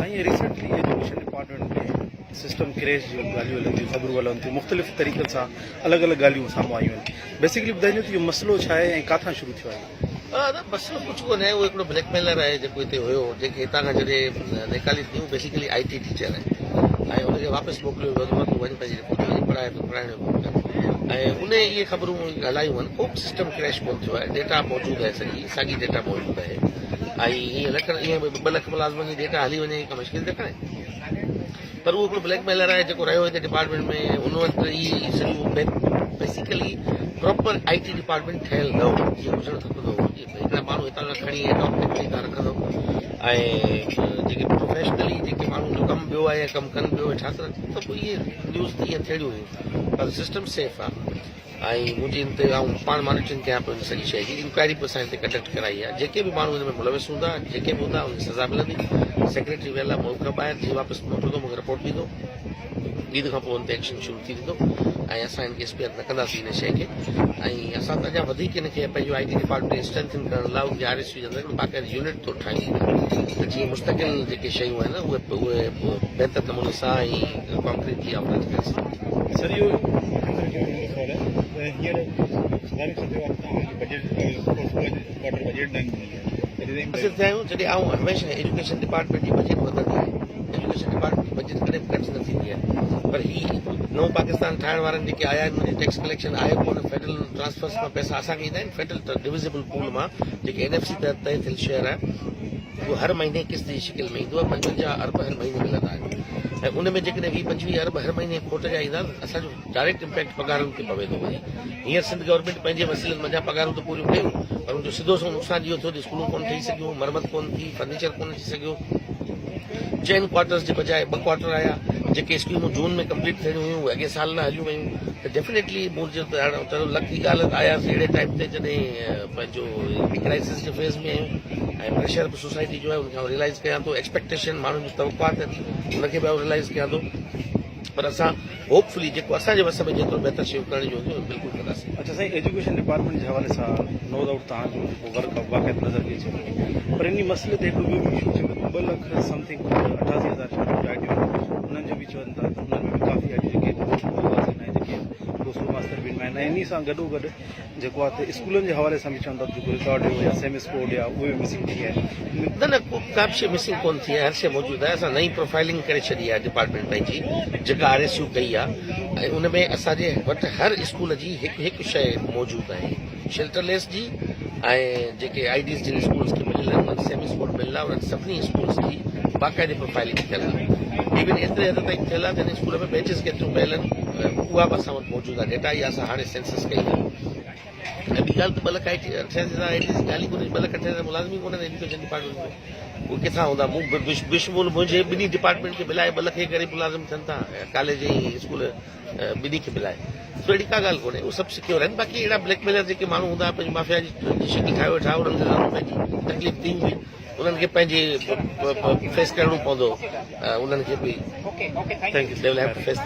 साईं recently education department में system crash जो ॻाल्हियूं हलनि थियूं ख़बरूं हलनि थियूं मुख़्तलिफ़ तरीक़नि सां अलॻि अलॻि ॻाल्हियूं साम्हूं आयूं आहिनि बेसिकली ॿुधाईंदो त इहो मसइलो छा आहे ऐं काथां शुरू थियो आहे न मसइलो कुझु कोन्हे उहो हिकिड़ो ब्लैकमेलर आहे जेको हिते हुयो जेके हितां खां जॾहिं निकाली थियूं बेसिकली IT टीचर आहे ऐं हुनखे वापसि मोकिलियो वियो त तूं वञी पंहिंजे पुट खे पढ़ाए तूं पढ़ाइण जो कमु कर ऐं उन इहे ख़बरूं ॻाल्हायूं आहिनि को बि सिस्टम क्रैश कोन थियो आहे डेटा मौजूदु आहे सॼी साॻी डेटा मौजूदु आहे ऐं ईअं ईअं 2 लख मुलाज़िमनि जी डेटा हली वञे का मुश्किल त कान्हे पर उहो हिकिड़ो ब्लैकमेलर आहे जेको रहियो हिते डिपार्टमेंट में उन वटि इहे सॼियूं बेसिकली प्रॉपर IT डिपार्टमेंट ठहियल न हो जीअं हुजणु खपंदो हो हिकिड़ा माण्हू हितां खां खणी टॉप फैक्ट्री खां रखंदो ऐं जेके प्रोफेशनली जेके माण्हू जो कमु ॿियो आहे या कमु कनि ॿियो छा त पोइ इहे न्यूज़ त ईअं थियणियूं हुयूं पर सिस्टम सेफ आहे ऐं मुंहिंजी हिते आऊं पाण मॉनिटरिंग कयां पियो हिन सॼी शइ जी इंक्वायरी बि असां हिते कंडक्ट कराई आहे जेके बि माण्हू हिन में मुलविस हूंदा जेके बि हूंदा उनखे सज़ा मिलंदी सेक्रेटरी वियल आहे मुल्क खां ॿाहिरि जीअं वापसि मोकिलींदो मूंखे रिपोर्ट ॾींदो ईद खां पोइ हुन ते एक्शन शुरू थी वेंदो ऐं असां हिनखे स्पेयर न कंदासीं हिन शइ खे ऐं असां त अञा वधीक हिनखे पंहिंजो IT डिपार्टमेंट स्ट्रेंथन करण लाइ उनजे RSU जे अंदरि बाक़ाइदा यूनिट थो ठाहियूं त जीअं मुस्तक़िल जेके शयूं आहिनि उहे बहितर नमूने सां ऐं कॉन्क्रीटली ऑपरेट करे सघनि सर इहो हींअर असीं थिया आहियूं जॾहिं आऊं हमेशह एजुकेशन डिपार्टमेंट जी बजट वधंदी आहे एजुकेशन डिपार्टमेंट जी बजट कॾहिं बि घटि न थींदी आहे पर ही नओं पाकिस्तान ठाहिण वारनि जेके आया आहिनि मुंहिंजी टैक्स कलेक्शन आहे कोन फेडरल ट्रांसफर्स मां पैसा असांखे ईंदा आहिनि फेडरल डिविजिबल पूल मां जेके NFC तहत तय थियल शेयर आहे उहो हर महीने किस्त जी शिकिल में ईंदो आहे 55 अरब हर महीने मिलंदा आहिनि ऐं उन में जेकॾहिं 20-25 अरब हर महीने खोट जा ईंदा असांजो डायरेक्ट इम्पैक्ट पघारुनि ते पवे थो वञे हींअर सिंध गवर्नमेंट पंहिंजे वसीलनि मंझां पघारूं त पूरियूं कयूं पर उनजो सिधो सो नुक़सान इहो थियो त स्कूलूं कोन ठही सघियूं मरमत कोन थी फर्नीचर कोन थी सघियो चइनि क्वार्टर्स जे बजाए 2 क्वार्टर आया जेके स्कीमूं जून में कंप्लीट थियणियूं हुयूं अॻे साल न हलियूं वयूं त डेफिनेटली मुंहिंजो त लक जी ॻाल्हि आयासीं अहिड़े टाइम ते जॾहिं पंहिंजो क्राइसिस जे फेज़ में आहियूं ऐं प्रेशर बि सोसाइटी जो आहे उनखां रियलाइज़ कयां थो एक्सपेक्टेशन माण्हुनि जी तवक़ात आहिनि उनखे बि रियलाइज़ कयां थो पर असां होपफुली जेको असांजे वस में जेतिरो बहितर शयूं करण जूं हूंदियूं बिल्कुलु कंदासीं अच्छा साईं एजुकेशन डिपार्टमेंट जे हवाले सां नो डाउट तव्हांजो जेको वर्क आहे वाक़ई नज़र बि अचे पर इन मसइले ते हिकिड़ो ॿियो बि इशू जेको 2 लख समथिंग 88,000 छात्रियूं उन्हनि जो बि चवनि था त उन्हनि में बि काफ़ी आहे जेके जेके दोस्तो मास्तर बि आहिनि ऐं इन सां गॾोगॾु जेको आहे त स्कूलनि जे हवाले सां बि चवनि था जेको रिकॉर्ड हुयो या सेमी स्पोर्ट या उहे मिसिंग थी विया आहिनि न का बि शइ मिसिंग कोन थी आहे हर शइ मौजूदु आहे असां नई प्रोफाइलिंग करे छॾी आहे डिपार्टमेंट पंहिंजी जेका RSU कई आहे ऐं उन में असांजे वटि हर स्कूल जी हिकु शइ मौजूदु आहे शेल्टरलेस जी ऐं जेके IDs जिन स्कूल्स खे मिलियल आहिनि सेमी स्पोर्ट मिलियल आहे उन्हनि सभिनी स्कूल्स जी बाक़ाइदे प्रोफाइलिंग थियल आहे इवन एतिरे हद ताईं थियल आहे जॾहिं स्कूल में बेचिस केतिरियूं पयल आहिनि उहा बि असां वटि मौजूदु आहे डेटा इहा असां हाणे सेंसस कई आहे ऐं ॿी ॻाल्हि त 2 लख 88,000 IDs जी ॻाल्हि ई कोन्हे 2 लख 88,000 मुलाज़िम ई कोन्हनि एजुकेशन डिपार्टमेंट में उहे किथां हूंदा बिशमूल मुंहिंजे ॿिन्ही डिपार्टमेंट खे मिलाए 2 लख जे क़रीब मुलाज़िम थियनि था कॉलेज ऐं स्कूल ॿिन्ही खे मिलाए सो अहिड़ी का ॻाल्हि कोन्हे उहे सभु सिक्योर आहिनि बाक़ी अहिड़ा ब्लैकमेलर जेके माण्हू हूंदा पंहिंजी माफ़िया जी शिकिल ठाहे वेठा उन्हनि खे ज़रूरु पंहिंजी तकलीफ़ थी हुई उन्हनि खे पंहिंजे फेस करणो पवंदो उन्हनि खे बि थैंक यू फेस